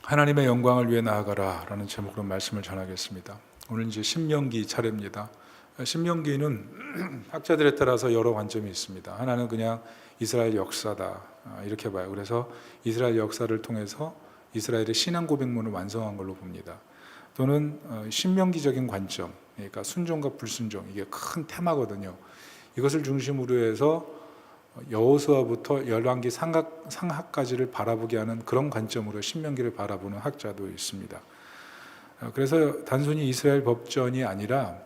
하나님의 영광을 위해 나아가라 라는 제목으로 말씀을 전하겠습니다. 오늘 이제 신명기 차례입니다. 신명기는 학자들에 따라서 여러 관점이 있습니다. 하나는 그냥 이스라엘 역사다 이렇게 봐요. 그래서 이스라엘 역사를 통해서 이스라엘의 신앙 고백문을 완성한 걸로 봅니다. 또는 신명기적인 관점, 그러니까 순종과 불순종, 이게 큰 테마거든요. 이것을 중심으로 해서 여호수아부터 열왕기 상하까지를 바라보게 하는 그런 관점으로 신명기를 바라보는 학자도 있습니다. 그래서 단순히 이스라엘 법전이 아니라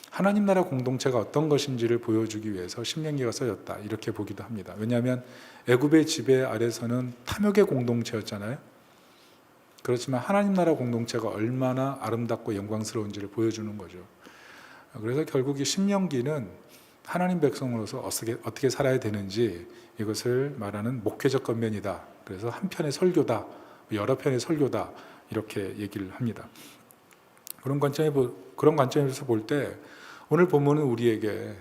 하나님 나라 공동체가 어떤 것인지를 보여주기 위해서 신명기가 써졌다 이렇게 보기도 합니다. 왜냐하면 애굽의 지배 아래서는 탐욕의 공동체였잖아요. 그렇지만 하나님 나라 공동체가 얼마나 아름답고 영광스러운지를 보여주는 거죠. 그래서 결국 이 신명기는 하나님 백성으로서 어떻게 살아야 되는지 이것을 말하는 목회적 권면이다. 그래서 한 편의 설교다, 여러 편의 설교다 이렇게 얘기를 합니다. 그런 관점에서 볼 때 오늘 본문은 우리에게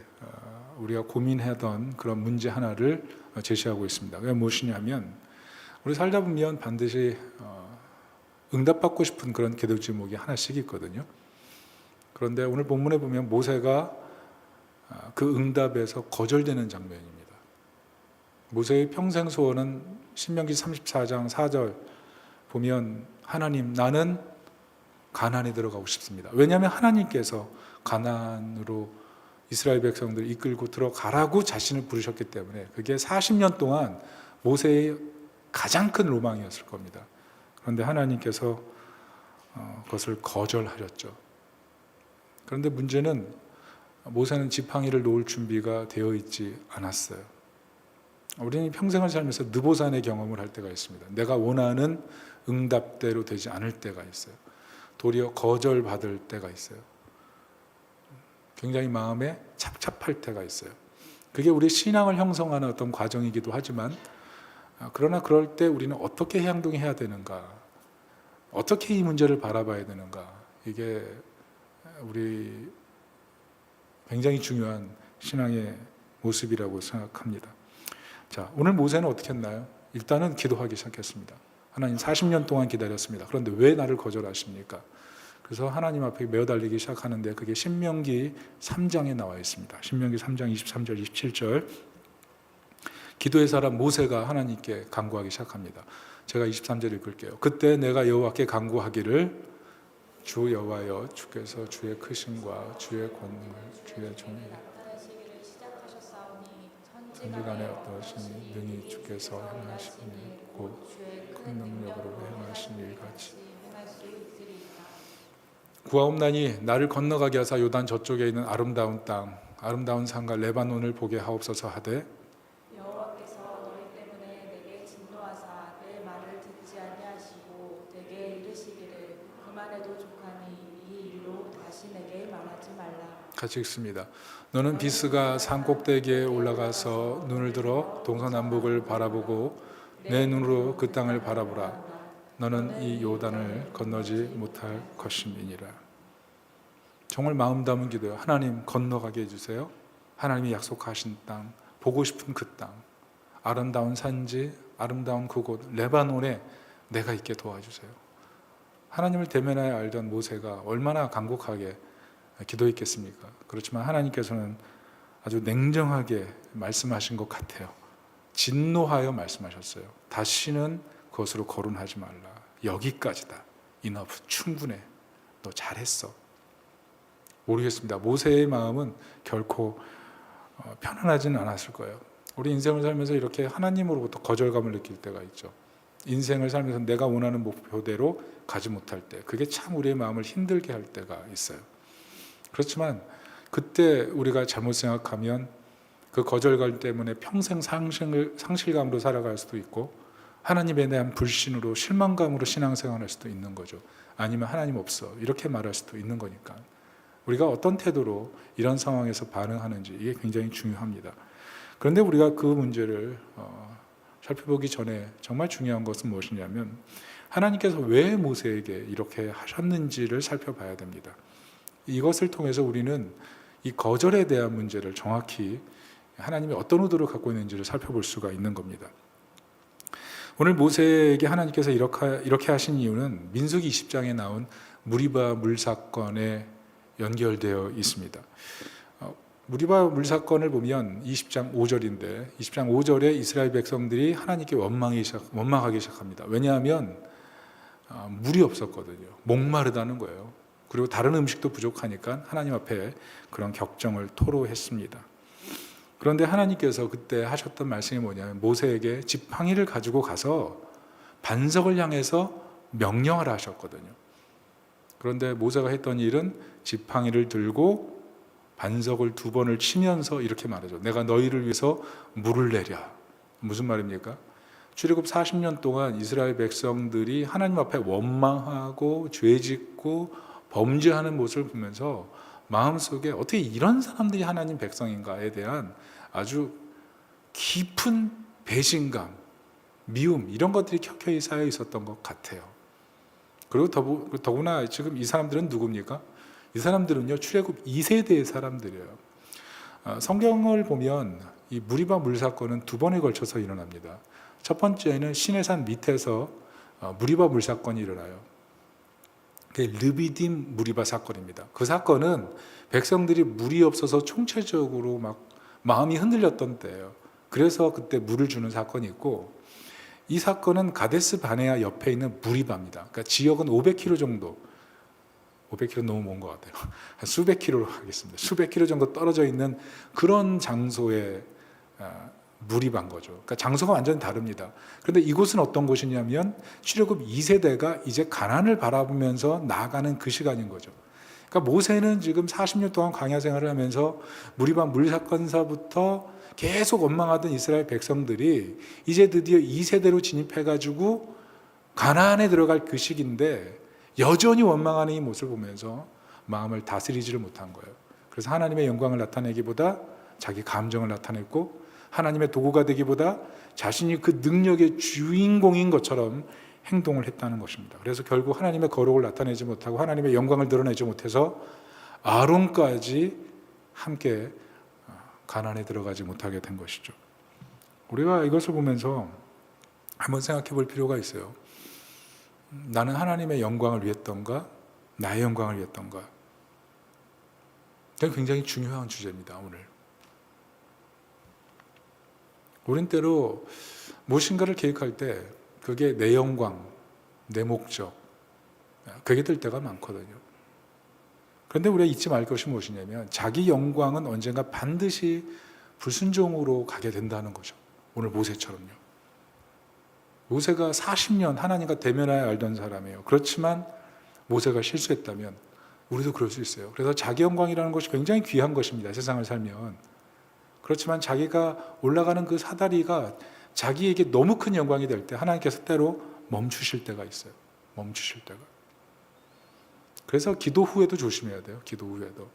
우리가 고민하던 그런 문제 하나를 제시하고 있습니다. 그게 무엇이냐면 우리 살다 보면 반드시 응답받고 싶은 그런 기도 제목이 하나씩 있거든요. 그런데 오늘 본문에 보면 모세가 그 응답에서 거절되는 장면입니다. 모세의 평생 소원은 신명기 34장 4절 보면 하나님 나는 가나안에 들어가고 싶습니다. 왜냐하면 하나님께서 가나안으로 이스라엘 백성들을 이끌고 들어가라고 자신을 부르셨기 때문에 그게 40년 동안 모세의 가장 큰 로망이었을 겁니다. 그런데 하나님께서 그것을 거절하셨죠. 그런데 문제는 모세는 지팡이를 놓을 준비가 되어 있지 않았어요. 우리는 평생을 살면서 느보산의 경험을 할 때가 있습니다. 내가 원하는 응답대로 되지 않을 때가 있어요. 도리어 거절받을 때가 있어요. 굉장히 마음에 착잡할 때가 있어요. 그게 우리 신앙을 형성하는 어떤 과정이기도 하지만 그러나 그럴 때 우리는 어떻게 행동해야 되는가, 어떻게 이 문제를 바라봐야 되는가, 이게 우리 굉장히 중요한 신앙의 모습이라고 생각합니다. 자, 오늘 모세는 어떻게 했나요? 일단은 기도하기 시작했습니다. 하나님 40년 동안 기다렸습니다. 그런데 왜 나를 거절하십니까? 그래서 하나님 앞에 매어달리기 시작하는데 그게 신명기 3장에 나와 있습니다. 신명기 3장 23절 27절 기도의 사람 모세가 하나님께 간구하기 시작합니다. 제가 23절 읽을게요. 그때 내가 여호와께 간구하기를 주 여호와여 주께서 주의 크심과 주의 권능을 주의 종에게 천지간에 어떠하시니 능히 주께서 행하시니 곧 큰 능력으로 행하신 일 같이 구하옵나니 나를 건너가게 하사 요단 저쪽에 있는 아름다운 땅 아름다운 산과 레바논을 보게 하옵소서 하되 여호와께서 너희 때문에 내게 진노하사 내 말을 듣지 아니하시고 내게 이르시기를 그만해도 족하니 이 일로 다시 내게 말하지 말라. 같이 읽습니다. 너는 비스가 산 꼭대기에 올라가서 눈을 들어 동서남북을 바라보고 내 눈으로 그 땅을 바라보라. 너는 이 요단을 건너지 못할 것임이니라. 정말 마음 담은 기도예요. 하나님 건너가게 해주세요. 하나님이 약속하신 땅, 보고 싶은 그 땅, 아름다운 산지, 아름다운 그곳 레바논에 내가 있게 도와주세요. 하나님을 대면하여 알던 모세가 얼마나 간곡하게 기도했겠습니까? 그렇지만 하나님께서는 아주 냉정하게 말씀하신 것 같아요. 진노하여 말씀하셨어요. 다시는 그것으로 거론하지 말라. 여기까지다. enough. 충분해. 너 잘했어. 모르겠습니다. 모세의 마음은 결코 편안하지는 않았을 거예요. 우리 인생을 살면서 이렇게 하나님으로부터 거절감을 느낄 때가 있죠. 인생을 살면서 내가 원하는 목표대로 가지 못할 때 그게 참 우리의 마음을 힘들게 할 때가 있어요. 그렇지만 그때 우리가 잘못 생각하면 그 거절감 때문에 평생 상실감으로 살아갈 수도 있고 하나님에 대한 불신으로 실망감으로 신앙생활할 수도 있는 거죠. 아니면 하나님 없어 이렇게 말할 수도 있는 거니까 우리가 어떤 태도로 이런 상황에서 반응하는지 이게 굉장히 중요합니다. 그런데 우리가 그 문제를 살펴보기 전에 정말 중요한 것은 무엇이냐면 하나님께서 왜 모세에게 이렇게 하셨는지를 살펴봐야 됩니다. 이것을 통해서 우리는 이 거절에 대한 문제를 정확히 하나님이 어떤 의도를 갖고 있는지를 살펴볼 수가 있는 겁니다. 오늘 모세에게 하나님께서 이렇게 하신 이유는 민수기 20장에 나온 무리바 물 사건에 연결되어 있습니다. 무리바 물 사건을 보면 20장 5절인데 20장 5절에 이스라엘 백성들이 하나님께 원망하기 시작합니다. 왜냐하면 물이 없었거든요. 목마르다는 거예요. 그리고 다른 음식도 부족하니까 하나님 앞에 그런 격정을 토로했습니다. 그런데 하나님께서 그때 하셨던 말씀이 뭐냐면 모세에게 지팡이를 가지고 가서 반석을 향해서 명령하라 하셨거든요. 그런데 모세가 했던 일은 지팡이를 들고 반석을 2번을 치면서 이렇게 말하죠. 내가 너희를 위해서 물을 내랴. 무슨 말입니까? 출애굽 40년 동안 이스라엘 백성들이 하나님 앞에 원망하고 죄짓고 범죄하는 모습을 보면서 마음속에 어떻게 이런 사람들이 하나님 백성인가에 대한 아주 깊은 배신감, 미움 이런 것들이 켜켜이 쌓여 있었던 것 같아요. 그리고 더구나 지금 이 사람들은 누굽니까? 이 사람들은요 출애굽 2세대의 사람들이에요. 성경을 보면 이 무리바 물 사건은 2번에 걸쳐서 일어납니다. 첫 번째는 시내산 밑에서 무리바 물 사건이 일어나요. 그게 르비딤 무리바 사건입니다. 그 사건은 백성들이 물이 없어서 총체적으로 막 마음이 흔들렸던 때예요. 그래서 그때 물을 주는 사건이 있고, 이 사건은 가데스 바네아 옆에 있는 무리바입니다. 그러니까 지역은 500km 정도, 500km 너무 먼 것 같아요. 한 수백 킬로로 하겠습니다. 수백 킬로 정도 떨어져 있는 그런 장소에 무리반 거죠. 그러니까 장소가 완전히 다릅니다. 그런데 이곳은 어떤 곳이냐면 출애굽 2세대가 이제 가나안을 바라보면서 나아가는 그 시간인 거죠. 그러니까 모세는 지금 40년 동안 광야 생활을 하면서 무리반 물 사건사부터 계속 원망하던 이스라엘 백성들이 이제 드디어 2세대로 진입해가지고 가나안에 들어갈 그 시기인데 여전히 원망하는 이 모습을 보면서 마음을 다스리지를 못한 거예요. 그래서 하나님의 영광을 나타내기보다 자기 감정을 나타냈고, 하나님의 도구가 되기보다 자신이 그 능력의 주인공인 것처럼 행동을 했다는 것입니다. 그래서 결국 하나님의 거룩을 나타내지 못하고 하나님의 영광을 드러내지 못해서 아론까지 함께 가나안에 들어가지 못하게 된 것이죠. 우리가 이것을 보면서 한번 생각해 볼 필요가 있어요. 나는 하나님의 영광을 위했던가 나의 영광을 위했던가? 이건 굉장히 중요한 주제입니다. 우린 때로 무엇인가를 계획할 때 그게 내 영광, 내 목적, 그게 될 때가 많거든요. 그런데 우리가 잊지 말 것이 무엇이냐면 자기 영광은 언젠가 반드시 불순종으로 가게 된다는 거죠. 오늘 모세처럼요. 모세가 40년 하나님과 대면하여 알던 사람이에요. 그렇지만 모세가 실수했다면 우리도 그럴 수 있어요. 그래서 자기 영광이라는 것이 굉장히 귀한 것입니다. 세상을 살면. 그렇지만 자기가 올라가는 그 사다리가 자기에게 너무 큰 영광이 될 때 하나님께서 때로 멈추실 때가 있어요. 멈추실 때가. 그래서 기도 후에도 조심해야 돼요. 기도 후에도.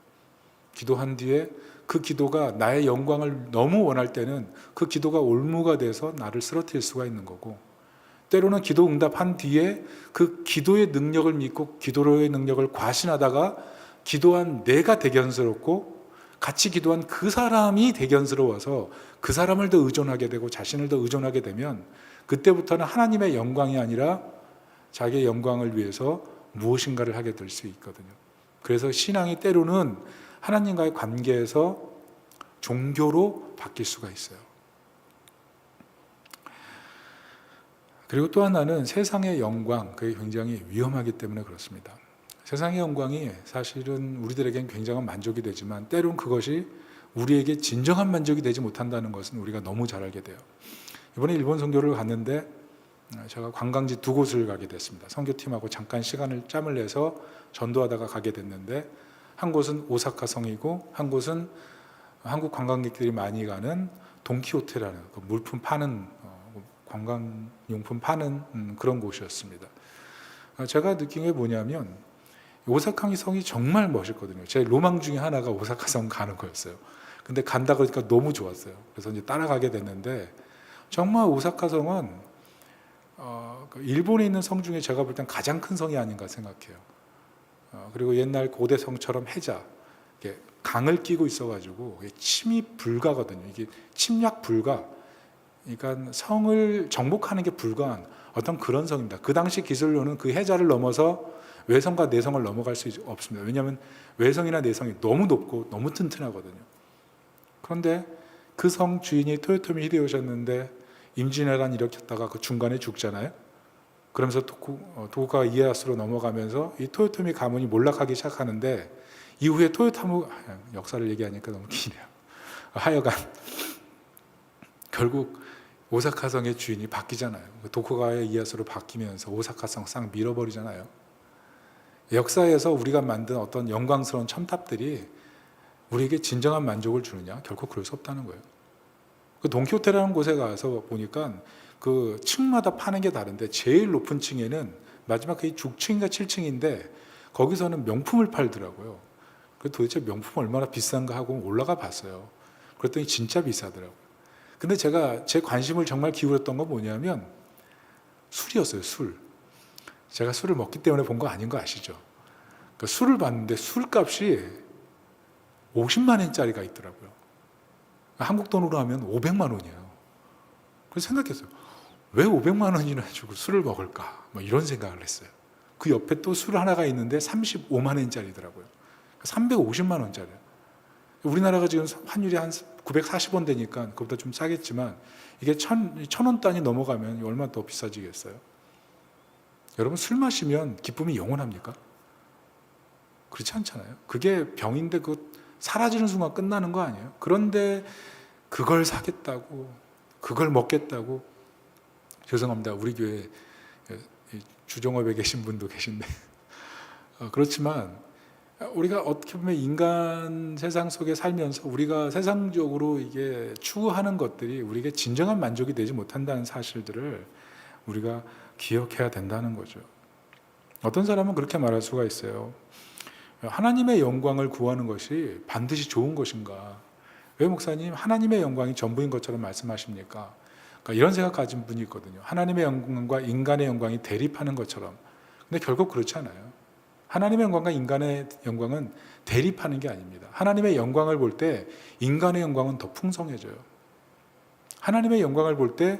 기도한 뒤에 그 기도가 나의 영광을 너무 원할 때는 그 기도가 올무가 돼서 나를 쓰러뜨릴 수가 있는 거고, 때로는 기도 응답한 뒤에 그 기도의 능력을 믿고 기도로의 능력을 과신하다가 기도한 내가 대견스럽고 같이 기도한 그 사람이 대견스러워서 그 사람을 더 의존하게 되고 자신을 더 의존하게 되면 그때부터는 하나님의 영광이 아니라 자기의 영광을 위해서 무엇인가를 하게 될 수 있거든요. 그래서 신앙이 때로는 하나님과의 관계에서 종교로 바뀔 수가 있어요. 그리고 또 하나는 세상의 영광, 그게 굉장히 위험하기 때문에 그렇습니다. 세상의 영광이 사실은 우리들에겐 굉장한 만족이 되지만 때론 그것이 우리에게 진정한 만족이 되지 못한다는 것은 우리가 너무 잘 알게 돼요. 이번에 일본 선교를 갔는데 제가 관광지 2곳을 가게 됐습니다. 선교팀하고 잠깐 짬을 내서 전도하다가 가게 됐는데, 한 곳은 오사카 성이고 한 곳은 한국 관광객들이 많이 가는 돈키호테라는 그 물품 파는 관광용품 파는 그런 곳이었습니다. 제가 느낀 게 뭐냐면 오사카 성이 정말 멋있거든요. 제 로망 중에 하나가 오사카 성 가는 거였어요. 근데 간다 그러니까 너무 좋았어요. 그래서 이제 따라가게 됐는데 정말 오사카 성은 일본에 있는 성 중에 제가 볼 땐 가장 큰 성이 아닌가 생각해요. 그리고 옛날 고대 성처럼 해자, 강을 끼고 있어가지고 침입 불가거든요. 이게 침략 불가. 그러니까 성을 정복하는 게 불가한 어떤 그런 성입니다. 그 당시 기술로는 그 해자를 넘어서 외성과 내성을 넘어갈 수 없습니다. 왜냐하면 외성이나 내성이 너무 높고 너무 튼튼하거든요. 그런데 그 성 주인이 토요토미 히데요시였는데 임진왜란 일으켰다가 그 중간에 죽잖아요. 그러면서 도쿠가와 이에야스로 넘어가면서 이 토요토미 가문이 몰락하기 시작하는데 이후에 토요타무 역사를 얘기하니까 너무 기네요. 하여간 결국 오사카성의 주인이 바뀌잖아요. 도쿠가와 이에야스로 바뀌면서 오사카성 싹 밀어버리잖아요. 역사에서 우리가 만든 어떤 영광스러운 첨탑들이 우리에게 진정한 만족을 주느냐? 결코 그럴 수 없다는 거예요. 그 돈키호테라는 곳에 가서 보니까 그 층마다 파는 게 다른데 제일 높은 층에는 마지막 그 6층인가 7층인데 거기서는 명품을 팔더라고요. 그 도대체 명품 얼마나 비싼가 하고 올라가 봤어요. 그랬더니 진짜 비싸더라고요. 근데 제가 제 관심을 정말 기울였던 건 뭐냐면 술이었어요. 술. 제가 술을 먹기 때문에 본 거 아닌 거 아시죠? 그 술을 봤는데 술값이 50만 원짜리가 있더라고요. 한국 돈으로 하면 500만 원이에요. 그래서 생각했어요. 왜 500만 원이나 주고 술을 먹을까? 뭐 이런 생각을 했어요. 그 옆에 또 술 하나가 있는데 35만 원짜리더라고요. 350만 원짜리예요. 우리나라가 지금 환율이 한 940원 되니까 그보다 좀 싸겠지만 이게 1,000원 단위 넘어가면 얼마나 더 비싸지겠어요? 여러분 술 마시면 기쁨이 영원합니까? 그렇지 않잖아요. 그게 병인데 그 사라지는 순간 끝나는 거 아니에요? 그런데 그걸 사겠다고 그걸 먹겠다고 죄송합니다. 우리 교회 주종업에 계신 분도 계신데 그렇지만 우리가 어떻게 보면 인간 세상 속에 살면서 우리가 세상적으로 이게 추구하는 것들이 우리에게 진정한 만족이 되지 못한다는 사실들을 우리가 기억해야 된다는 거죠. 어떤 사람은 그렇게 말할 수가 있어요. 하나님의 영광을 구하는 것이 반드시 좋은 것인가? 왜 목사님 하나님의 영광이 전부인 것처럼 말씀하십니까? 그러니까 이런 생각 가진 분이 있거든요. 하나님의 영광과 인간의 영광이 대립하는 것처럼. 근데 결국 그렇지 않아요. 하나님의 영광과 인간의 영광은 대립하는 게 아닙니다. 하나님의 영광을 볼 때 인간의 영광은 더 풍성해져요. 하나님의 영광을 볼 때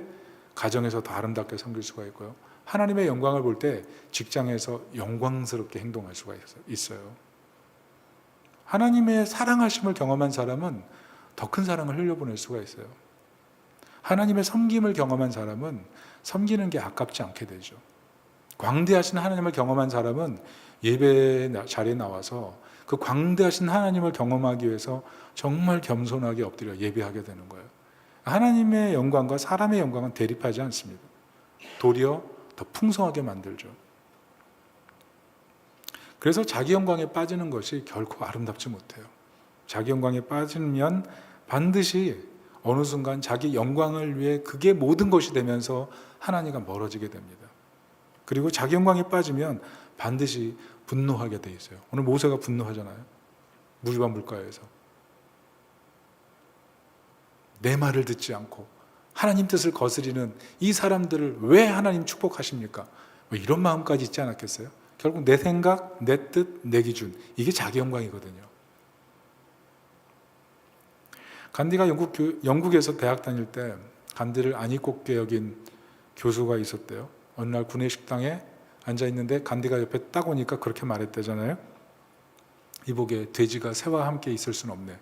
가정에서 더 아름답게 섬길 수가 있고요. 하나님의 영광을 볼 때 직장에서 영광스럽게 행동할 수가 있어요. 하나님의 사랑하심을 경험한 사람은 더 큰 사랑을 흘려보낼 수가 있어요. 하나님의 섬김을 경험한 사람은 섬기는 게 아깝지 않게 되죠. 광대하신 하나님을 경험한 사람은 예배 자리에 나와서 그 광대하신 하나님을 경험하기 위해서 정말 겸손하게 엎드려 예배하게 되는 거예요. 하나님의 영광과 사람의 영광은 대립하지 않습니다. 도리어 더 풍성하게 만들죠. 그래서 자기 영광에 빠지는 것이 결코 아름답지 못해요. 자기 영광에 빠지면 반드시 어느 순간 자기 영광을 위해 그게 모든 것이 되면서 하나님과 멀어지게 됩니다. 그리고 자기 영광에 빠지면 반드시 분노하게 돼 있어요. 오늘 모세가 분노하잖아요. 물과 물가에서. 내 말을 듣지 않고 하나님 뜻을 거스리는 이 사람들을 왜 하나님 축복하십니까? 뭐 이런 마음까지 있지 않았겠어요? 결국 내 생각, 내 뜻, 내 기준 이게 자기 영광이거든요. 간디가 영국에서 대학 다닐 때 간디를 안 입곱게 여긴 교수가 있었대요. 어느 날 구내식당에 앉아있는데 간디가 옆에 딱 오니까 그렇게 말했대잖아요. 이복에 돼지가 새와 함께 있을 수는 없네.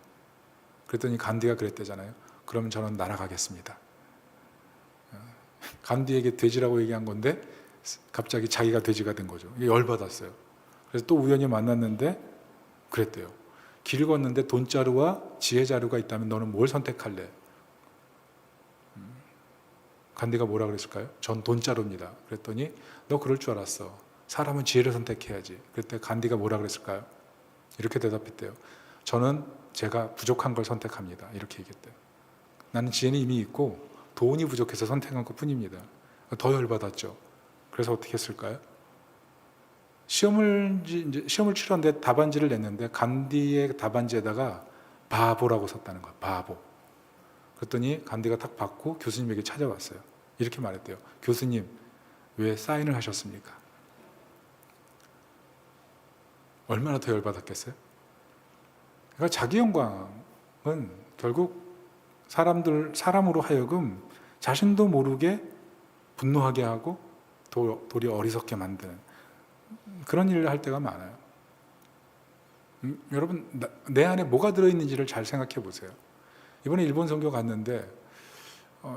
그랬더니 간디가 그랬대잖아요. 그러면 저는 날아가겠습니다. 간디에게 돼지라고 얘기한 건데 갑자기 자기가 돼지가 된 거죠. 열받았어요. 그래서 또 우연히 만났는데 그랬대요. 길 걷는데 돈자루와 지혜자루가 있다면 너는 뭘 선택할래? 간디가 뭐라 그랬을까요? 전 돈자루입니다. 그랬더니 너 그럴 줄 알았어. 사람은 지혜를 선택해야지. 그랬더니 간디가 뭐라 그랬을까요? 이렇게 대답했대요. 저는 제가 부족한 걸 선택합니다. 이렇게 얘기했대요. 나는 지혜는 이미 있고 돈이 부족해서 선택한 것 뿐입니다. 더 열받았죠. 그래서 어떻게 했을까요? 시험을 치렀는데 답안지를 냈는데 간디의 답안지에다가 바보라고 썼다는 거예요. 바보. 그랬더니 간디가 딱 받고 교수님에게 찾아왔어요. 이렇게 말했대요. 교수님, 왜 사인을 하셨습니까? 얼마나 더 열받았겠어요? 그러니까 자기 영광은 결국 사람으로 하여금 자신도 모르게 분노하게 하고 도리어 어리석게 만드는 그런 일을 할 때가 많아요. 여러분, 내 안에 뭐가 들어있는지를 잘 생각해 보세요. 이번에 일본 선교 갔는데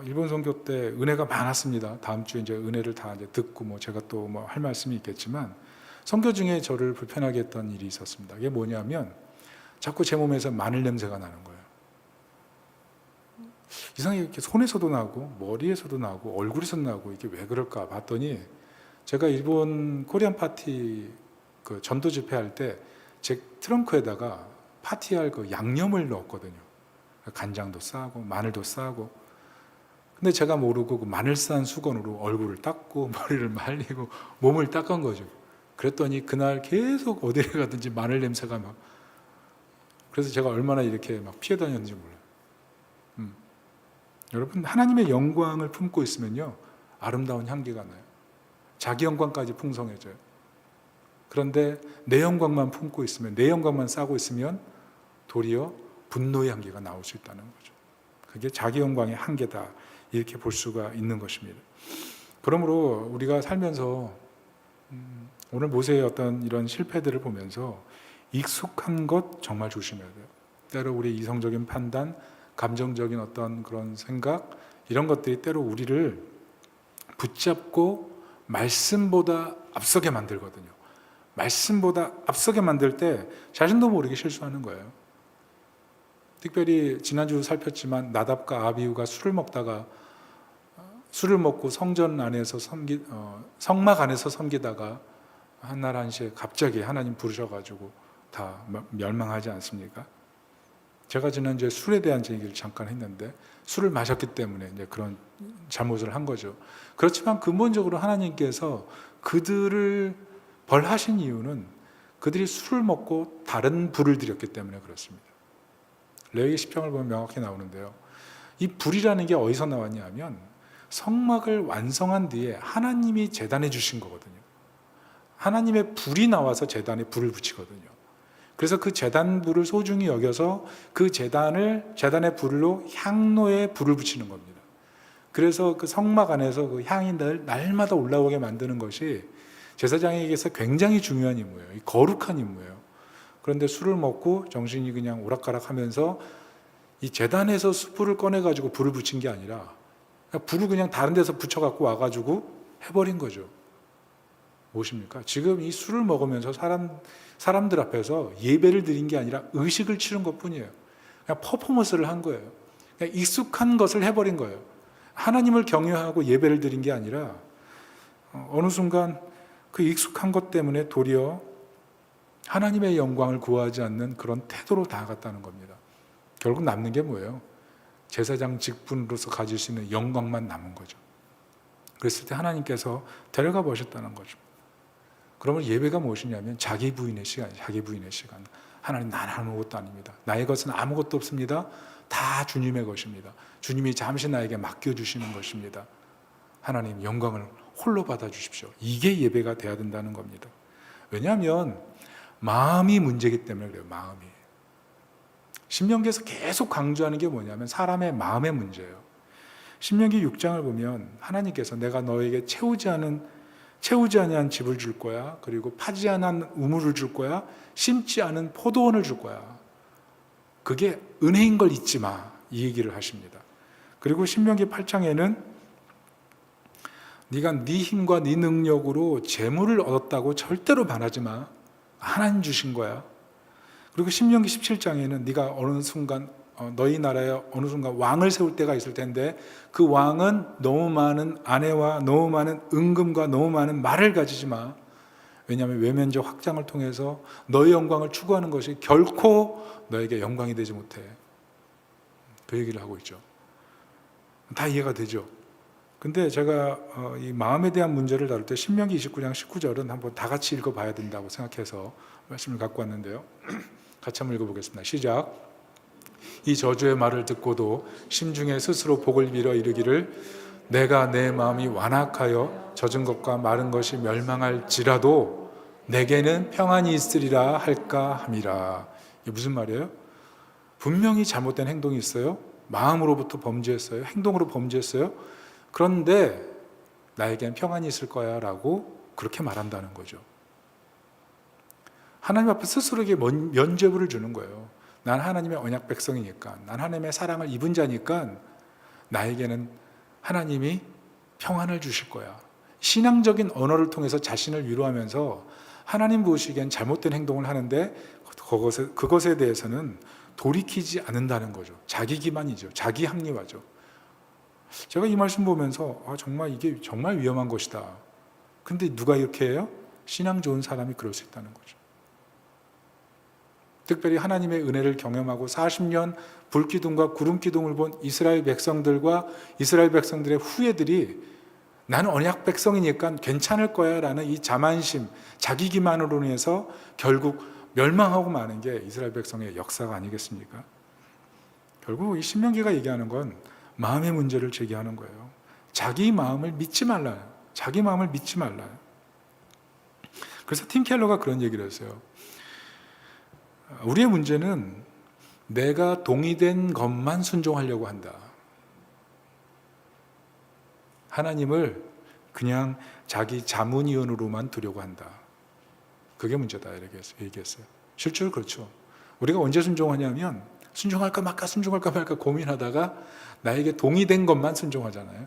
일본 선교 때 은혜가 많았습니다. 다음 주에 이제 은혜를 다 이제 듣고 뭐 제가 또 뭐 할 말씀이 있겠지만 선교 중에 저를 불편하게 했던 일이 있었습니다. 이게 뭐냐면 자꾸 제 몸에서 마늘 냄새가 나는 거예요. 이상하게 이렇게 손에서도 나고 머리에서도 나고 얼굴에서도 나고 이게 왜 그럴까 봤더니 제가 일본 코리안 파티 그 전도 집회할 때 제 트렁크에다가 파티할 그 양념을 넣었거든요. 간장도 싸고 마늘도 싸고. 근데 제가 모르고 그 마늘 싼 수건으로 얼굴을 닦고 머리를 말리고 몸을 닦은 거죠. 그랬더니 그날 계속 어디를 가든지 마늘 냄새가 막. 그래서 제가 얼마나 이렇게 막 피해 다녔는지 몰라요. 여러분, 하나님의 영광을 품고 있으면요 아름다운 향기가 나요. 자기 영광까지 풍성해져요. 그런데 내 영광만 품고 있으면, 내 영광만 싸고 있으면 도리어 분노의 향기가 나올 수 있다는 거죠. 그게 자기 영광의 한계다, 이렇게 볼 수가 있는 것입니다. 그러므로 우리가 살면서 오늘 모세의 어떤 이런 실패들을 보면서 익숙한 것 정말 조심해야 돼요. 때로 우리 이성적인 판단, 감정적인 어떤 그런 생각, 이런 것들이 때로 우리를 붙잡고 말씀보다 앞서게 만들거든요. 말씀보다 앞서게 만들 때 자신도 모르게 실수하는 거예요. 특별히 지난주 살폈지만 나답과 아비후가 술을 먹다가 술을 먹고 성전 안에서 성막 안에서 섬기다가 한날 한시에 갑자기 하나님 부르셔가지고 다 멸망하지 않습니까? 제가 지난주에 술에 대한 얘기를 잠깐 했는데 술을 마셨기 때문에 이제 그런 잘못을 한 거죠. 그렇지만 근본적으로 하나님께서 그들을 벌하신 이유는 그들이 술을 먹고 다른 불을 들였기 때문에 그렇습니다. 레위기 10장을 보면 명확히 나오는데요. 이 불이라는 게 어디서 나왔냐 하면 성막을 완성한 뒤에 하나님이 제단해 주신 거거든요. 하나님의 불이 나와서 제단에 불을 붙이거든요. 그래서 그 제단 불을 소중히 여겨서 그 제단의 불로 향로에 불을 붙이는 겁니다. 그래서 그 성막 안에서 그 향이 날마다 올라오게 만드는 것이 제사장에게서 굉장히 중요한 임무예요. 거룩한 임무예요. 그런데 술을 먹고 정신이 그냥 오락가락하면서 이 제단에서 숯불을 꺼내가지고 불을 붙인 게 아니라 불을 그냥 다른 데서 붙여갖고 와가지고 해버린 거죠. 무엇입니까? 지금 이 술을 먹으면서 사람들 앞에서 예배를 드린 게 아니라 의식을 치른 것뿐이에요. 그냥 퍼포먼스를 한 거예요. 그냥 익숙한 것을 해버린 거예요. 하나님을 경외하고 예배를 드린 게 아니라 어느 순간 그 익숙한 것 때문에 도리어 하나님의 영광을 구하지 않는 그런 태도로 나아갔다는 겁니다. 결국 남는 게 뭐예요? 제사장 직분으로서 가질 수 있는 영광만 남은 거죠. 그랬을 때 하나님께서 데려가 보셨다는 거죠. 그러면 예배가 무엇이냐면 자기 부인의 시간이에요. 자기 부인의 시간. 하나님, 나는 아무것도 아닙니다. 나의 것은 아무것도 없습니다. 다 주님의 것입니다. 주님이 잠시 나에게 맡겨주시는 것입니다. 하나님, 영광을 홀로 받아주십시오. 이게 예배가 돼야 된다는 겁니다. 왜냐하면 마음이 문제이기 때문에 그래요. 마음이. 신명기에서 계속 강조하는 게 뭐냐면 사람의 마음의 문제예요. 신명기 6장을 보면 하나님께서 내가 너에게 채우지 아니한 집을 줄 거야. 그리고 파지 않은 우물을 줄 거야. 심지 않은 포도원을 줄 거야. 그게 은혜인 걸 잊지 마. 이 얘기를 하십니다. 그리고 신명기 8장에는 네가 네 힘과 네 능력으로 재물을 얻었다고 절대로 말하지 마. 하나님 주신 거야. 그리고 신명기 17장에는 네가 어느 순간 너희 나라에 어느 순간 왕을 세울 때가 있을 텐데 그 왕은 너무 많은 아내와 너무 많은 은금과 너무 많은 말을 가지지 마. 왜냐하면 외면적 확장을 통해서 너의 영광을 추구하는 것이 결코 너에게 영광이 되지 못해. 그 얘기를 하고 있죠. 다 이해가 되죠. 근데 제가 이 마음에 대한 문제를 다룰 때 신명기 29장 19절은 한번 다 같이 읽어봐야 된다고 생각해서 말씀을 갖고 왔는데요. 같이 한번 읽어보겠습니다. 시작. 이 저주의 말을 듣고도 심중에 스스로 복을 빌어 이르기를 내가 내 마음이 완악하여 젖은 것과 마른 것이 멸망할지라도 내게는 평안이 있으리라 할까 함이라. 이게 무슨 말이에요? 분명히 잘못된 행동이 있어요. 마음으로부터 범죄했어요. 행동으로 범죄했어요. 그런데 나에겐 평안이 있을 거야 라고 그렇게 말한다는 거죠. 하나님 앞에 스스로에게 면죄부를 주는 거예요. 난 하나님의 언약 백성이니까, 난 하나님의 사랑을 입은 자니까 나에게는 하나님이 평안을 주실 거야. 신앙적인 언어를 통해서 자신을 위로하면서 하나님 보시기엔 잘못된 행동을 하는데 그것에 대해서는 돌이키지 않는다는 거죠. 자기 기만이죠. 자기 합리화죠. 제가 이 말씀 보면서 정말 이게 정말 위험한 것이다. 근데 누가 이렇게 해요? 신앙 좋은 사람이 그럴 수 있다는 거죠. 특별히 하나님의 은혜를 경험하고 40년 불기둥과 구름기둥을 본 이스라엘 백성들과 이스라엘 백성들의 후예들이 나는 언약 백성이니까 괜찮을 거야 라는 이 자만심, 자기 기만으로 인해서 결국 멸망하고 마는 게 이스라엘 백성의 역사가 아니겠습니까? 결국 이 신명기가 얘기하는 건 마음의 문제를 제기하는 거예요. 자기 마음을 믿지 말라요. 자기 마음을 믿지 말라요. 그래서 팀 켈러가 그런 얘기를 했어요. 우리의 문제는 내가 동의된 것만 순종하려고 한다. 하나님을 그냥 자기 자문위원으로만 두려고 한다. 그게 문제다 이렇게 얘기했어요. 실제로 그렇죠. 우리가 언제 순종하냐면 순종할까 말까 순종할까 말까 고민하다가 나에게 동의된 것만 순종하잖아요.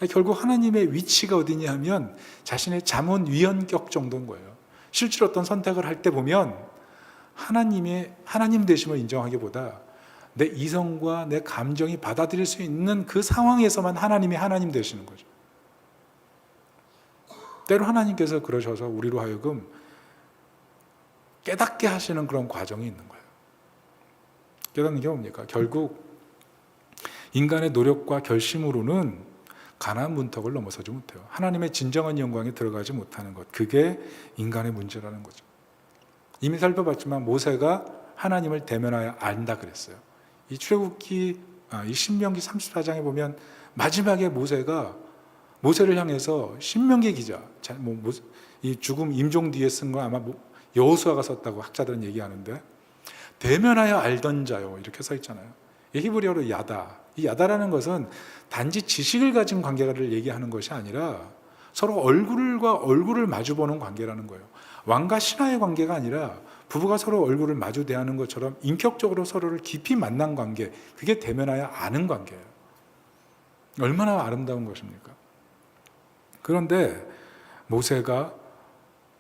결국 하나님의 위치가 어디냐 하면 자신의 자문위원격 정도인 거예요. 실제로 어떤 선택을 할 때 보면 하나님 되심을 인정하기보다 내 이성과 내 감정이 받아들일 수 있는 그 상황에서만 하나님이 하나님 되시는 거죠. 때로 하나님께서 그러셔서 우리로 하여금 깨닫게 하시는 그런 과정이 있는 거예요. 깨닫는 게 뭡니까? 결국 인간의 노력과 결심으로는 가나안 문턱을 넘어서지 못해요. 하나님의 진정한 영광에 들어가지 못하는 것, 그게 인간의 문제라는 거죠. 이미 살펴봤지만 모세가 하나님을 대면하여 안다 그랬어요. 이 출애굽기, 이 신명기 34장에 보면 마지막에 모세를 향해서 신명기 기자, 이 죽음 임종 뒤에 쓴 거 아마 여호수아가 썼다고 학자들은 얘기하는데 대면하여 알던 자요 이렇게 써 있잖아요. 이 히브리어로 야다. 이 야다라는 것은 단지 지식을 가진 관계를 얘기하는 것이 아니라 서로 얼굴과 얼굴을 마주보는 관계라는 거예요. 왕과 신하의 관계가 아니라 부부가 서로 얼굴을 마주 대하는 것처럼 인격적으로 서로를 깊이 만난 관계, 그게 대면하여 아는 관계예요. 얼마나 아름다운 것입니까? 그런데 모세가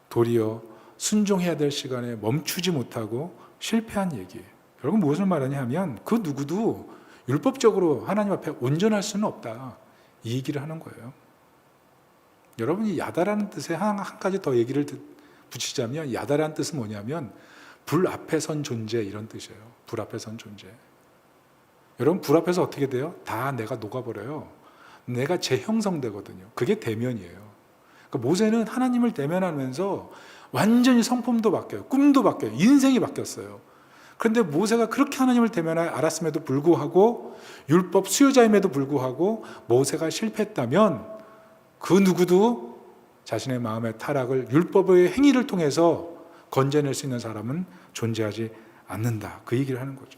도리어 순종해야 될 시간에 멈추지 못하고 실패한 얘기. 결국 무엇을 말하냐 하면 그 누구도 율법적으로 하나님 앞에 온전할 수는 없다. 이 얘기를 하는 거예요. 여러분이 야다라는 뜻에 한 가지 더 얘기를 붙이자면 야다라는 뜻은 뭐냐면 불 앞에 선 존재 이런 뜻이에요. 불 앞에 선 존재. 여러분 불 앞에서 어떻게 돼요? 다 내가 녹아버려요. 내가 재형성되거든요. 그게 대면이에요. 그러니까 모세는 하나님을 대면하면서 완전히 성품도 바뀌어요. 꿈도 바뀌어요. 인생이 바뀌었어요. 그런데 모세가 그렇게 하나님을 대면하여 알았음에도 불구하고 율법 수요자임에도 불구하고 모세가 실패했다면 그 누구도 자신의 마음의 타락을 율법의 행위를 통해서 건져낼 수 있는 사람은 존재하지 않는다. 그 얘기를 하는 거죠.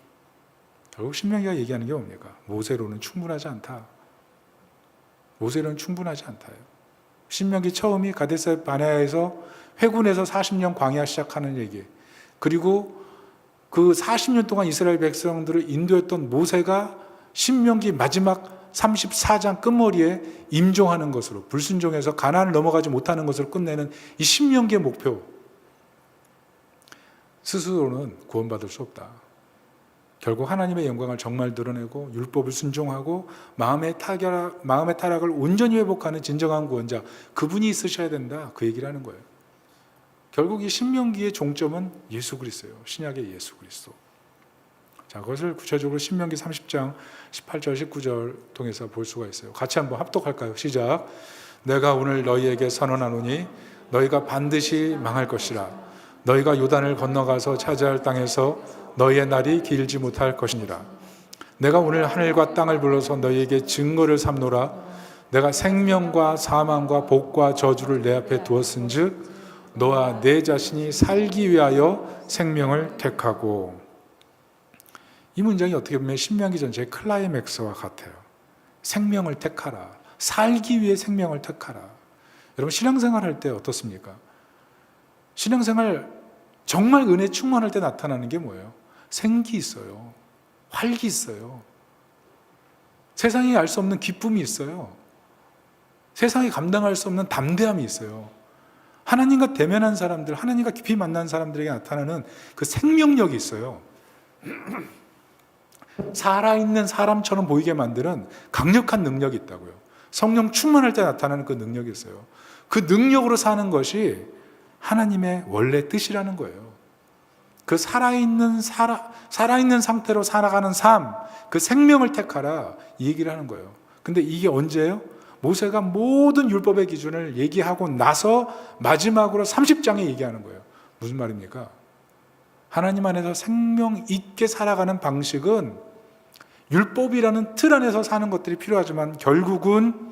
결국 신명기가 얘기하는 게 뭡니까? 모세로는 충분하지 않다. 모세로는 충분하지 않다요. 신명기 처음이 가데스 바네아에서 회군에서 40년 광야 시작하는 얘기. 그리고 그 40년 동안 이스라엘 백성들을 인도했던 모세가 신명기 마지막 34장 끝머리에 임종하는 것으로 불순종해서 가나안을 넘어가지 못하는 것으로 끝내는 이 신명기의 목표. 스스로는 구원받을 수 없다. 결국 하나님의 영광을 정말 드러내고 율법을 순종하고 마음의 타락을 온전히 회복하는 진정한 구원자, 그분이 있으셔야 된다. 그 얘기를 하는 거예요. 결국 이 신명기의 종점은 예수 그리스도예요. 신약의 예수 그리스도. 자, 그것을 구체적으로 신명기 30장 18절 19절 통해서 볼 수가 있어요. 같이 한번 합독할까요? 시작. 내가 오늘 너희에게 선언하노니 너희가 반드시 망할 것이라. 너희가 요단을 건너가서 차지할 땅에서 너희의 날이 길지 못할 것이니라. 내가 오늘 하늘과 땅을 불러서 너희에게 증거를 삼노라. 내가 생명과 사망과 복과 저주를 내 앞에 두었은즉 너와 내 자신이 살기 위하여 생명을 택하고. 이 문장이 어떻게 보면 신명기 전체의 클라이맥스와 같아요. 생명을 택하라. 살기 위해 생명을 택하라. 여러분 신앙생활 할 때 어떻습니까? 신앙생활 정말 은혜 충만할 때 나타나는 게 뭐예요? 생기 있어요. 활기 있어요. 세상이 알 수 없는 기쁨이 있어요. 세상이 감당할 수 없는 담대함이 있어요. 하나님과 대면한 사람들, 하나님과 깊이 만난 사람들에게 나타나는 그 생명력이 있어요. 살아있는 사람처럼 보이게 만드는 강력한 능력이 있다고요. 성령 충만할 때 나타나는 그 능력이 있어요. 그 능력으로 사는 것이 하나님의 원래 뜻이라는 거예요. 그 살아있는 상태로 살아가는 삶, 그 생명을 택하라 이 얘기를 하는 거예요. 근데 이게 언제예요? 모세가 모든 율법의 기준을 얘기하고 나서 마지막으로 30장에 얘기하는 거예요. 무슨 말입니까? 하나님 안에서 생명 있게 살아가는 방식은 율법이라는 틀 안에서 사는 것들이 필요하지만 결국은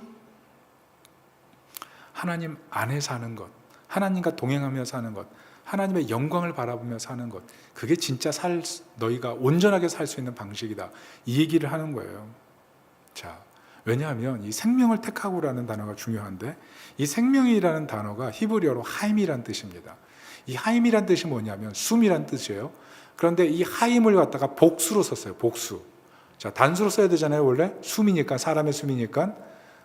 하나님 안에 사는 것, 하나님과 동행하며 사는 것, 하나님의 영광을 바라보며 사는 것, 그게 진짜 너희가 온전하게 살 수 있는 방식이다. 이 얘기를 하는 거예요. 자, 왜냐하면 이 생명을 택하고라는 단어가 중요한데 이 생명이라는 단어가 히브리어로 하임이라는 뜻입니다. 이 하임이라는 뜻이 뭐냐면 숨이라는 뜻이에요. 그런데 이 하임을 갖다가 복수로 썼어요. 복수. 자, 단수로 써야 되잖아요. 원래 숨이니까, 사람의 숨이니까.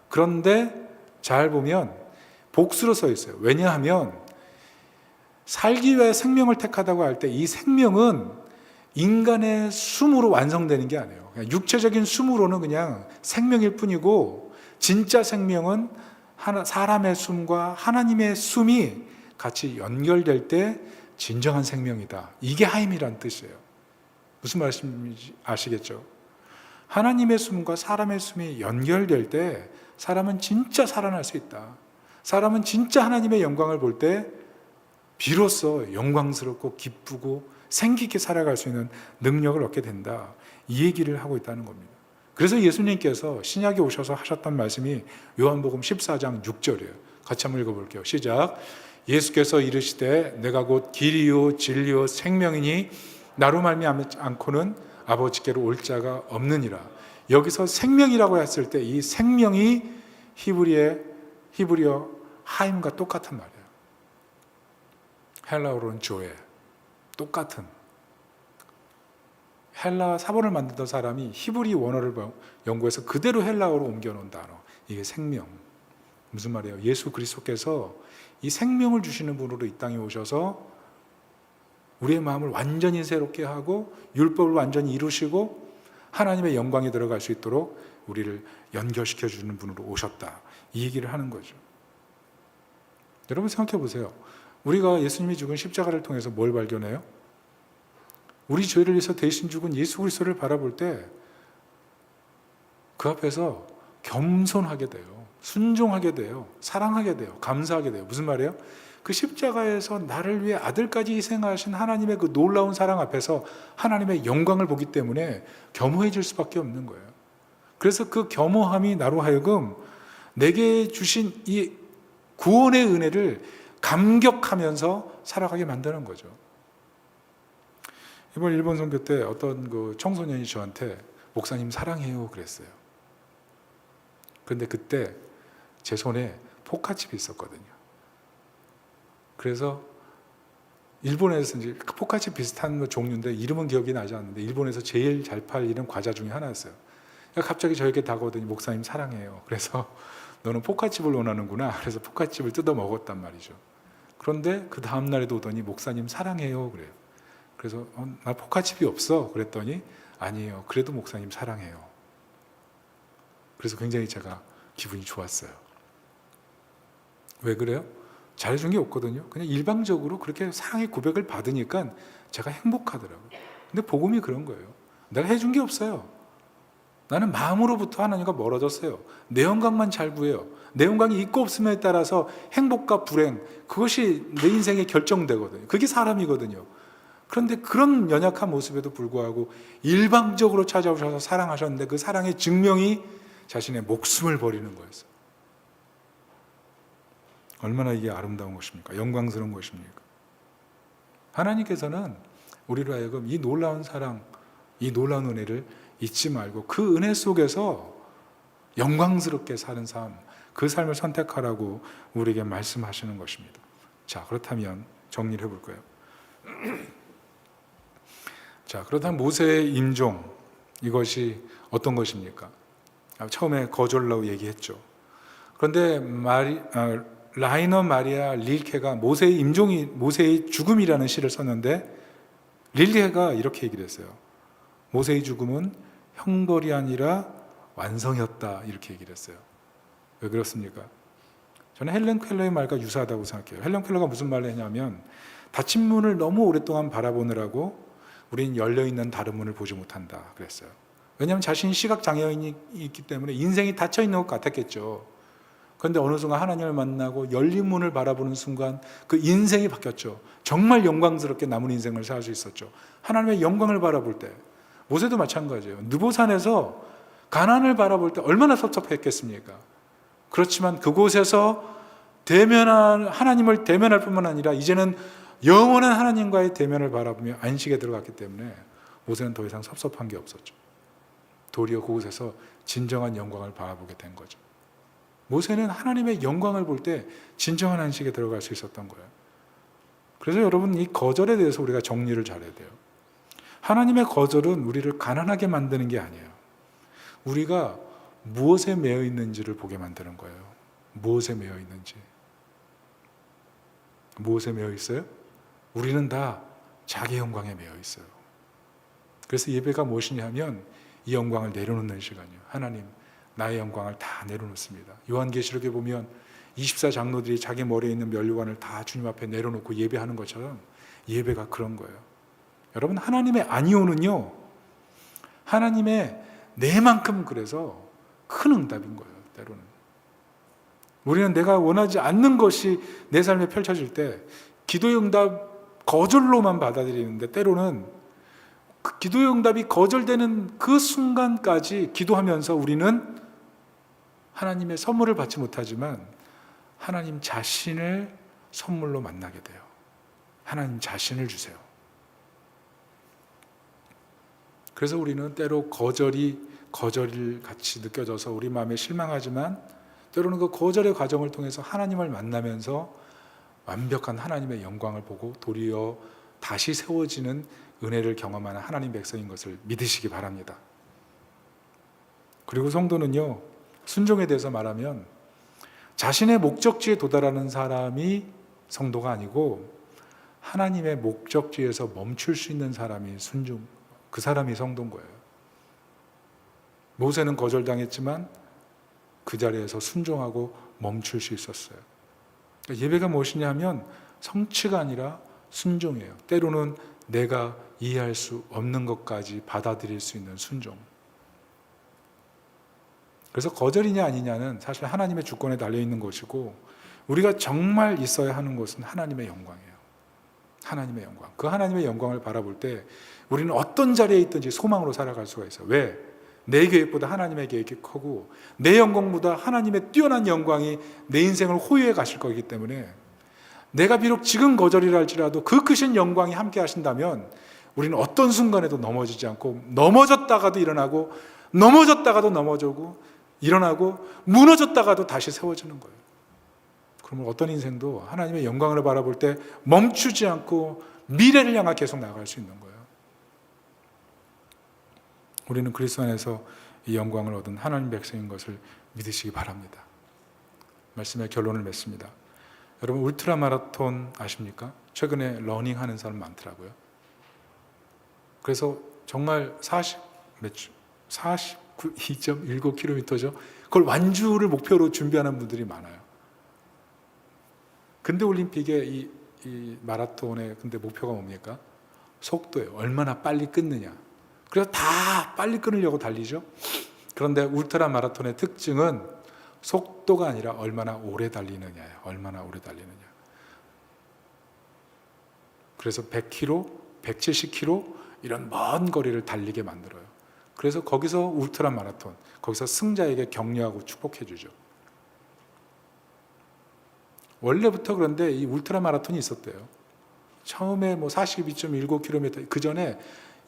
그런데 잘 보면 복수로 써 있어요. 왜냐하면 살기 위해 생명을 택하다고 할 때 이 생명은 인간의 숨으로 완성되는 게 아니에요. 그냥 육체적인 숨으로는 그냥 생명일 뿐이고 진짜 생명은 사람의 숨과 하나님의 숨이 같이 연결될 때 진정한 생명이다. 이게 하임이란 뜻이에요. 무슨 말씀인지 아시겠죠? 하나님의 숨과 사람의 숨이 연결될 때 사람은 진짜 살아날 수 있다. 사람은 진짜 하나님의 영광을 볼 때 비로소 영광스럽고 기쁘고 생기 있게 살아갈 수 있는 능력을 얻게 된다. 이 얘기를 하고 있다는 겁니다. 그래서 예수님께서 신약에 오셔서 하셨던 말씀이 요한복음 14장 6절이에요. 같이 한번 읽어볼게요. 시작. 예수께서 이르시되 내가 곧 길이요 진리요 생명이니 나로 말미암지 않고는 아버지께로 올 자가 없느니라. 여기서 생명이라고 했을 때 이 생명이 히브리어 하임과 똑같은 말이에요. 헬라어로는 조에, 똑같은. 헬라 사본을 만들던 사람이 히브리 원어를 연구해서 그대로 헬라어로 옮겨놓은 단어. 이게 생명. 무슨 말이에요? 예수 그리스도께서 이 생명을 주시는 분으로 이 땅에 오셔서 우리의 마음을 완전히 새롭게 하고 율법을 완전히 이루시고 하나님의 영광에 들어갈 수 있도록 우리를 연결시켜 주는 분으로 오셨다. 이 얘기를 하는 거죠. 여러분 생각해 보세요. 우리가 예수님이 죽은 십자가를 통해서 뭘 발견해요? 우리 죄를 위해서 대신 죽은 예수 그리스도를 바라볼 때 그 앞에서 겸손하게 돼요. 순종하게 돼요. 사랑하게 돼요. 감사하게 돼요. 무슨 말이에요? 그 십자가에서 나를 위해 아들까지 희생하신 하나님의 그 놀라운 사랑 앞에서 하나님의 영광을 보기 때문에 겸허해질 수밖에 없는 거예요. 그래서 그 겸허함이 나로 하여금 내게 주신 이 구원의 은혜를 감격하면서 살아가게 만드는 거죠. 이번 일본 선교 때 어떤 그 청소년이 저한테 목사님 사랑해요 그랬어요. 그런데 그때 제 손에 포카칩이 있었거든요. 그래서 일본에서 이제 포카칩 비슷한 종류인데 이름은 기억이 나지 않는데 일본에서 제일 잘 팔리는 과자 중에 하나였어요. 갑자기 저에게 다가오더니 목사님 사랑해요. 그래서 너는 포카칩을 원하는구나. 그래서 포카칩을 뜯어 먹었단 말이죠. 그런데 그 다음 날에도 오더니 목사님 사랑해요 그래요. 그래서 나 포카칩이 없어 그랬더니 아니에요. 그래도 목사님 사랑해요. 그래서 굉장히 제가 기분이 좋았어요. 왜 그래요? 잘해준 게 없거든요. 그냥 일방적으로 그렇게 사랑의 고백을 받으니까 제가 행복하더라고요. 근데 복음이 그런 거예요. 내가 해준 게 없어요. 나는 마음으로부터 하나님과 멀어졌어요. 내 영광만 잘 구해요. 내 영광이 있고 없음에 따라서 행복과 불행, 그것이 내 인생에 결정되거든요. 그게 사람이거든요. 그런데 그런 연약한 모습에도 불구하고 일방적으로 찾아오셔서 사랑하셨는데 그 사랑의 증명이 자신의 목숨을 버리는 거였어요. 얼마나 이게 아름다운 것입니까? 영광스러운 것입니까? 하나님께서는 우리로 하여금 이 놀라운 사랑, 이 놀라운 은혜를 잊지 말고 그 은혜 속에서 영광스럽게 사는 삶, 그 삶을 선택하라고 우리에게 말씀하시는 것입니다. 자, 그렇다면 정리를 해볼 거예요. 자, 그렇다면 모세의 임종, 이것이 어떤 것입니까? 처음에 거절라고 얘기했죠. 그런데 라이너 마리아 릴케가 모세의 죽음이라는 시를 썼는데, 릴케가 이렇게 얘기를 했어요. 모세의 죽음은 형벌이 아니라 완성이었다, 이렇게 얘기를 했어요. 왜 그렇습니까? 저는 헬렌 켈러의 말과 유사하다고 생각해요. 헬렌 켈러가 무슨 말을 했냐면, 닫힌 문을 너무 오랫동안 바라보느라고 우린 열려있는 다른 문을 보지 못한다 그랬어요. 왜냐하면 자신이 시각장애인이 있기 때문에 인생이 닫혀있는 것 같았겠죠. 그런데 어느 순간 하나님을 만나고 열린 문을 바라보는 순간 그 인생이 바뀌었죠. 정말 영광스럽게 남은 인생을 살 수 있었죠. 하나님의 영광을 바라볼 때, 모세도 마찬가지예요. 느보산에서 가나안을 바라볼 때 얼마나 섭섭했겠습니까? 그렇지만 그곳에서 하나님을 대면할 뿐만 아니라 이제는 영원한 하나님과의 대면을 바라보며 안식에 들어갔기 때문에 모세는 더 이상 섭섭한 게 없었죠. 도리어 그곳에서 진정한 영광을 바라보게 된 거죠. 모세는 하나님의 영광을 볼 때 진정한 안식에 들어갈 수 있었던 거예요. 그래서 여러분, 이 거절에 대해서 우리가 정리를 잘해야 돼요. 하나님의 거절은 우리를 가난하게 만드는 게 아니에요. 우리가 무엇에 매여 있는지를 보게 만드는 거예요. 무엇에 매여 있는지. 무엇에 매여 있어요? 우리는 다 자기 영광에 매여 있어요. 그래서 예배가 무엇이냐 하면 이 영광을 내려놓는 시간이에요. 하나님, 나의 영광을 다 내려놓습니다. 요한계시록에 보면 24장로들이 자기 머리에 있는 면류관을 다 주님 앞에 내려놓고 예배하는 것처럼 예배가 그런 거예요. 여러분, 하나님의 아니오는요, 하나님의 내만큼 그래서 큰 응답인 거예요. 때로는 우리는 내가 원하지 않는 것이 내 삶에 펼쳐질 때 기도의 응답 거절로만 받아들이는데, 때로는 그 기도의 응답이 거절되는 그 순간까지 기도하면서 우리는 하나님의 선물을 받지 못하지만 하나님 자신을 선물로 만나게 돼요. 하나님 자신을 주세요. 그래서 우리는 때로 거절 같이 느껴져서 우리 마음에 실망하지만, 때로는 그 거절의 과정을 통해서 하나님을 만나면서 완벽한 하나님의 영광을 보고 도리어 다시 세워지는 은혜를 경험하는 하나님 백성인 것을 믿으시기 바랍니다. 그리고 성도는요, 순종에 대해서 말하면 자신의 목적지에 도달하는 사람이 성도가 아니고 하나님의 목적지에서 멈출 수 있는 사람이 그 사람이 성도인 거예요. 모세는 거절당했지만 그 자리에서 순종하고 멈출 수 있었어요. 예배가 무엇이냐 하면 성취가 아니라 순종이에요. 때로는 내가 이해할 수 없는 것까지 받아들일 수 있는 순종. 그래서 거절이냐 아니냐는 사실 하나님의 주권에 달려있는 것이고, 우리가 정말 있어야 하는 것은 하나님의 영광이에요. 하나님의 영광. 그 하나님의 영광을 바라볼 때 우리는 어떤 자리에 있든지 소망으로 살아갈 수가 있어요. 왜? 내 계획보다 하나님의 계획이 크고 내 영광보다 하나님의 뛰어난 영광이 내 인생을 호유해 가실 거기 때문에, 내가 비록 지금 거절이라 할지라도 그 크신 영광이 함께 하신다면 우리는 어떤 순간에도 넘어지지 않고, 넘어졌다가도 일어나고, 넘어졌다가도 넘어지고, 일어나고, 무너졌다가도 다시 세워지는 거예요. 그러면 어떤 인생도 하나님의 영광을 바라볼 때 멈추지 않고 미래를 향해 계속 나아갈 수 있는 거예요. 우리는 그리스도 안에서 이 영광을 얻은 하나님 백성인 것을 믿으시기 바랍니다. 말씀의 결론을 맺습니다. 여러분, 울트라 마라톤 아십니까? 최근에 러닝하는 사람 많더라고요. 그래서 정말 42.19km죠. 그걸 완주를 목표로 준비하는 분들이 많아요. 근대 올림픽의 이 마라톤의 근데 목표가 뭡니까? 속도예요. 얼마나 빨리 끊느냐. 그래서 다 빨리 끊으려고 달리죠. 그런데 울트라 마라톤의 특징은 속도가 아니라 얼마나 오래 달리느냐예요. 얼마나 오래 달리느냐. 그래서 100km, 170km 이런 먼 거리를 달리게 만들어요. 그래서 거기서 울트라 마라톤, 거기서 승자에게 격려하고 축복해 주죠. 원래부터 그런데 이 울트라 마라톤이 있었대요. 처음에 42.19km, 그 전에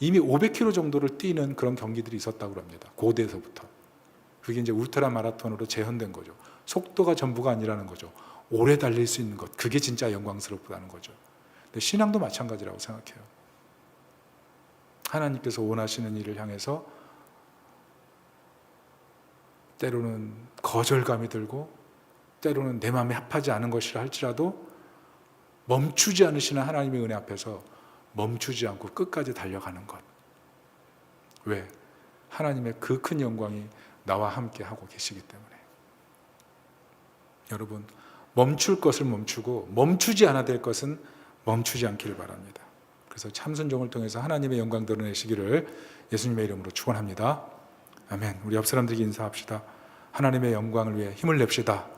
이미 500km 정도를 뛰는 그런 경기들이 있었다고 합니다. 고대에서부터. 그게 이제 울트라 마라톤으로 재현된 거죠. 속도가 전부가 아니라는 거죠. 오래 달릴 수 있는 것, 그게 진짜 영광스럽다는 거죠. 근데 신앙도 마찬가지라고 생각해요. 하나님께서 원하시는 일을 향해서 때로는 거절감이 들고 때로는 내 마음에 합하지 않은 것이라 할지라도 멈추지 않으시는 하나님의 은혜 앞에서 멈추지 않고 끝까지 달려가는 것. 왜? 하나님의 그 큰 영광이 나와 함께 하고 계시기 때문에. 여러분, 멈출 것을 멈추고 멈추지 않아야 될 것은 멈추지 않기를 바랍니다. 그래서 참순종을 통해서 하나님의 영광 드러내시기를 예수님의 이름으로 축원합니다. 아멘. 우리 옆 사람들에게 인사합시다. 하나님의 영광을 위해 힘을 냅시다.